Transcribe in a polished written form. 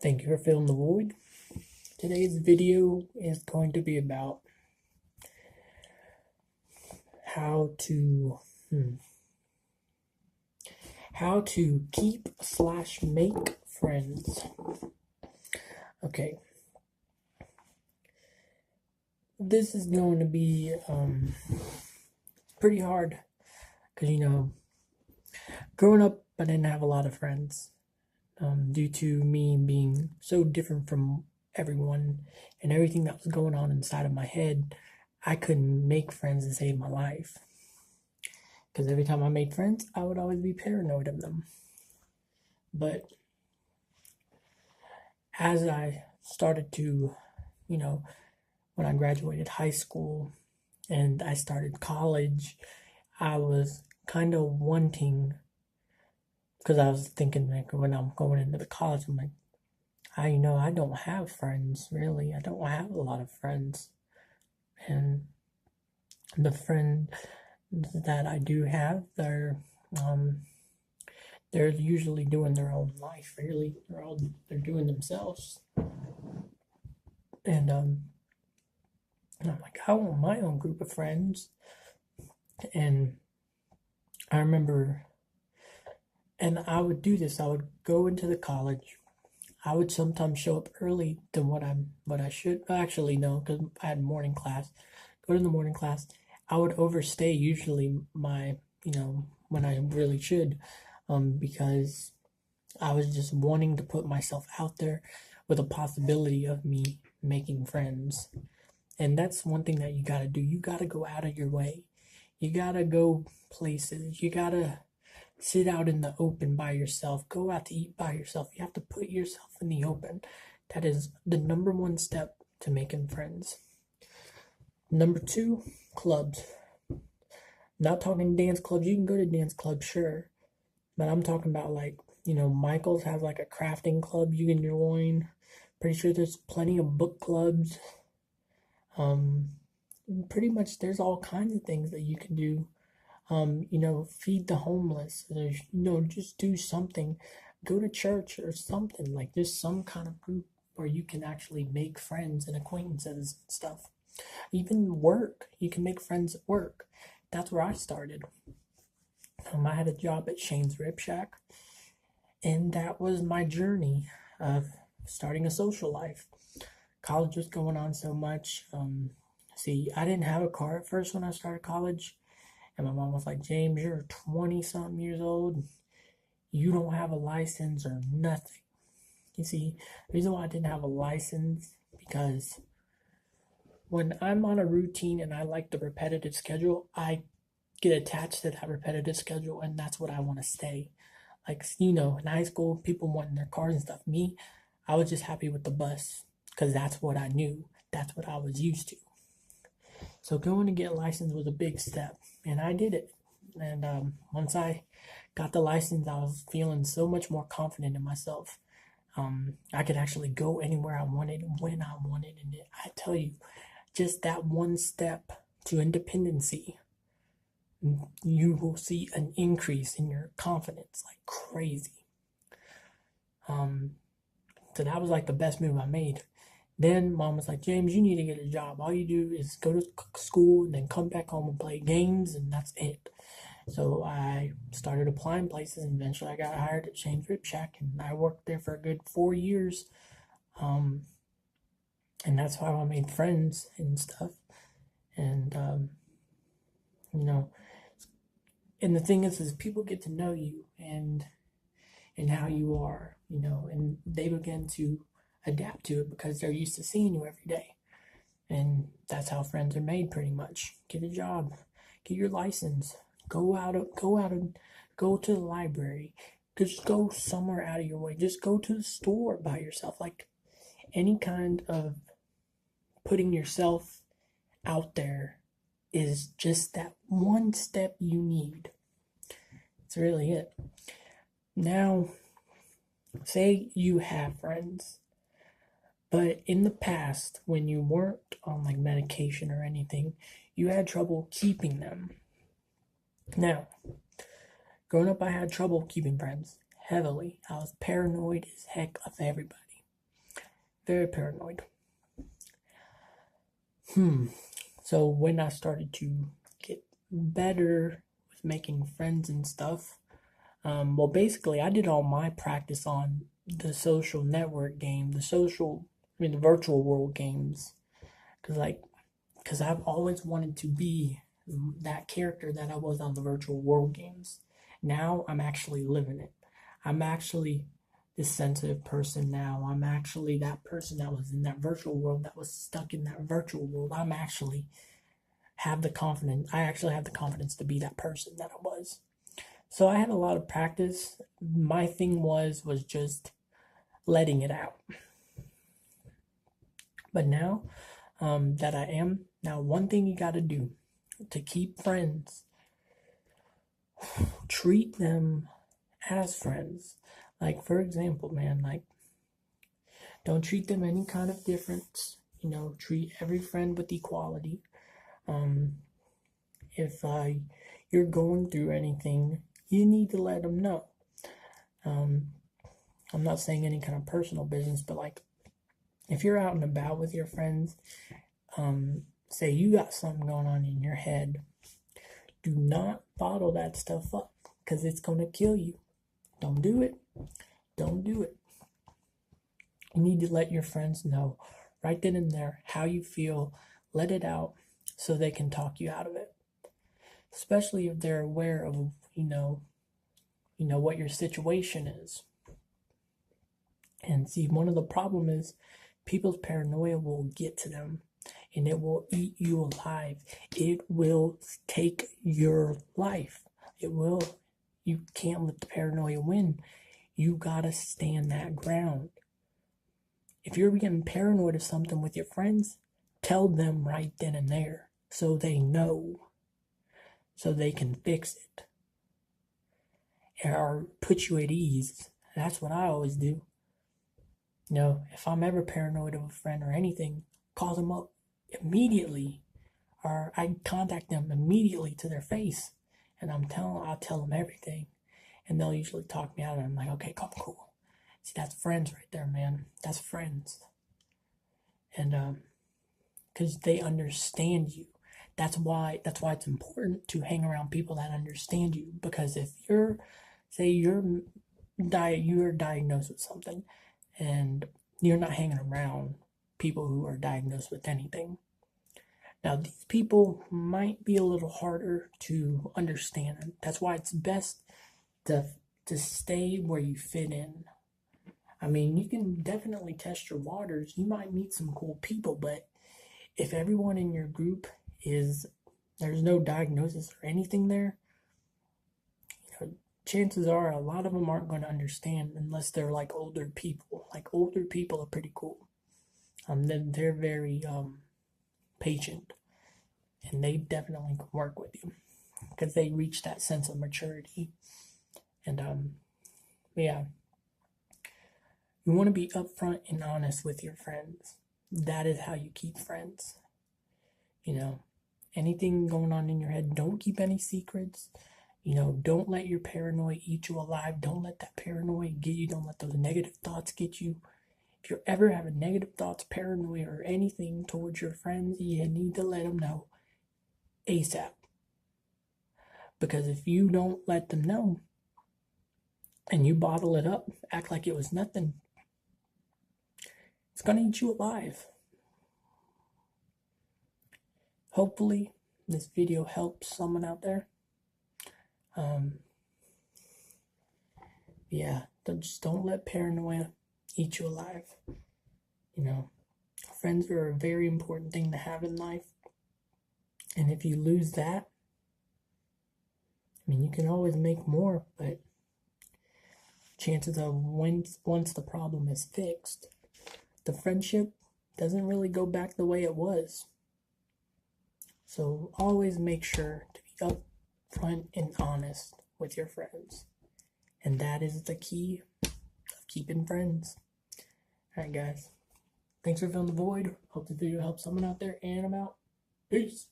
Thank you for filling the void. Today's video is going to be about how to keep/make friends. Okay, this is going to be pretty hard because growing up I didn't have a lot of friends due to me being so different from everyone and everything that was going on inside of my head. I couldn't make friends to save my life because every time I made friends, I would always be paranoid of them. But as I started to, when I graduated high school and I started college, I was kind of wanting, because I was thinking like when I'm going into the college, I'm like, I don't have friends really. I don't have a lot of friends. And the friends that I do have, they're usually doing their own life. Really, they're doing themselves. And I'm like, I want my own group of friends. And I remember, and I would do this. I would go into the college. I would sometimes show up early than what I should. Actually, no, because I had morning class. Go to the morning class. I would overstay usually when I really should, because I was just wanting to put myself out there with a possibility of me making friends. And that's one thing that you gotta do. You gotta go out of your way. You gotta go places. You gotta sit out in the open by yourself. Go out to eat by yourself. You have to put yourself in the open. That is the number one step to making friends. Number two, clubs. Not talking dance clubs. You can go to dance clubs, sure. But I'm talking about Michael's has like a crafting club you can join. Pretty sure there's plenty of book clubs. Pretty much there's all kinds of things that you can do. Feed the homeless. Just do something. Go to church or something. Like just some kind of group where you can actually make friends and acquaintances and stuff. Even work. You can make friends at work. That's where I started. I had a job at Shane's Rib Shack. And that was my journey of starting a social life. College was going on so much. I didn't have a car at first when I started college. And my mom was like, James, you're 20-something years old. You don't have a license or nothing. You see, the reason why I didn't have a license, because when I'm on a routine and I like the repetitive schedule, I get attached to that repetitive schedule, and that's what I want to stay. Like, in high school, people wanting their cars and stuff. Me, I was just happy with the bus because that's what I knew. That's what I was used to. So going to get a license was a big step, and I did it. And once I got the license, I was feeling so much more confident in myself. I could actually go anywhere I wanted when I wanted, and I tell you, just that one step to independency, you will see an increase in your confidence like crazy. So that was like the best move I made. Then mom was like, James, you need to get a job. All you do is go to school and then come back home and play games, and that's it. So I started applying places, and eventually I got hired at Shane's Rib Shack, and I worked there for a good 4 years. And that's how I made friends and stuff. And, and the thing is people get to know you and how you are, and they begin to adapt to it because they're used to seeing you every day. And that's how friends are made, pretty much. Get a job, get your license, go to the library, just go somewhere out of your way. Just go to the store by yourself. Like any kind of putting yourself out there is just that one step you need. It's really it. Now, say you have friends, but in the past, when you weren't on like medication or anything, you had trouble keeping them. Now, growing up, I had trouble keeping friends heavily. I was paranoid as heck of everybody. Very paranoid. So when I started to get better with making friends and stuff, well, basically, I did all my practice on the social network game, the virtual world games, because I've always wanted to be that character that I was on the virtual world games. Now I'm actually living it. I'm actually this sensitive person now. I'm actually that person that was in that virtual world, that was stuck in that virtual world. I actually have the confidence to be that person that I was. So I had a lot of practice. My thing was just letting it out. But now that I am, now one thing you got to do to keep friends, treat them as friends. Like, for example, man, like, don't treat them any kind of difference. Treat every friend with equality. If you're going through anything, you need to let them know. I'm not saying any kind of personal business, but like, if you're out and about with your friends, say you got something going on in your head, do not bottle that stuff up, because it's going to kill you. Don't do it. Don't do it. You need to let your friends know right then and there how you feel. Let it out so they can talk you out of it. Especially if they're aware of, what your situation is. And see, one of the problem is people's paranoia will get to them, and it will eat you alive. It will take your life. It will. You can't let the paranoia win. You gotta stand that ground. If you're getting paranoid of something with your friends, tell them right then and there so they know, so they can fix it or put you at ease. That's what I always do. If I'm ever paranoid of a friend or anything, call them up immediately, or I contact them immediately to their face, and I'll tell them everything, and they'll usually talk me out of it. I'm like, okay, cool. See, that's friends right there, man. That's friends. And because they understand you. That's why it's important to hang around people that understand you. Because if you're diagnosed with something, and you're not hanging around people who are diagnosed with anything. Now, these people might be a little harder to understand. That's why it's best to stay where you fit in. I mean, you can definitely test your waters. You might meet some cool people, but if everyone in your group there's no diagnosis or anything there, chances are a lot of them aren't going to understand unless they're like older people. Like, older people are pretty cool. They're very patient, and they definitely can work with you because they reach that sense of maturity. And yeah, you want to be upfront and honest with your friends. That is how you keep friends. Anything going on in your head, don't keep any secrets. Don't let your paranoia eat you alive. Don't let that paranoia get you. Don't let those negative thoughts get you. If you're ever having negative thoughts, paranoia, or anything towards your friends, you need to let them know ASAP. Because if you don't let them know and you bottle it up, act like it was nothing, it's going to eat you alive. Hopefully, this video helps someone out there. Yeah, just don't let paranoia eat you alive. Friends are a very important thing to have in life. And if you lose that, you can always make more, but chances of once the problem is fixed, the friendship doesn't really go back the way it was. So always make sure to be upfront and honest with your friends. And that is the key of keeping friends. Alright, guys. Thanks for filling the void. Hope the video helps someone out there, and I'm out. Peace.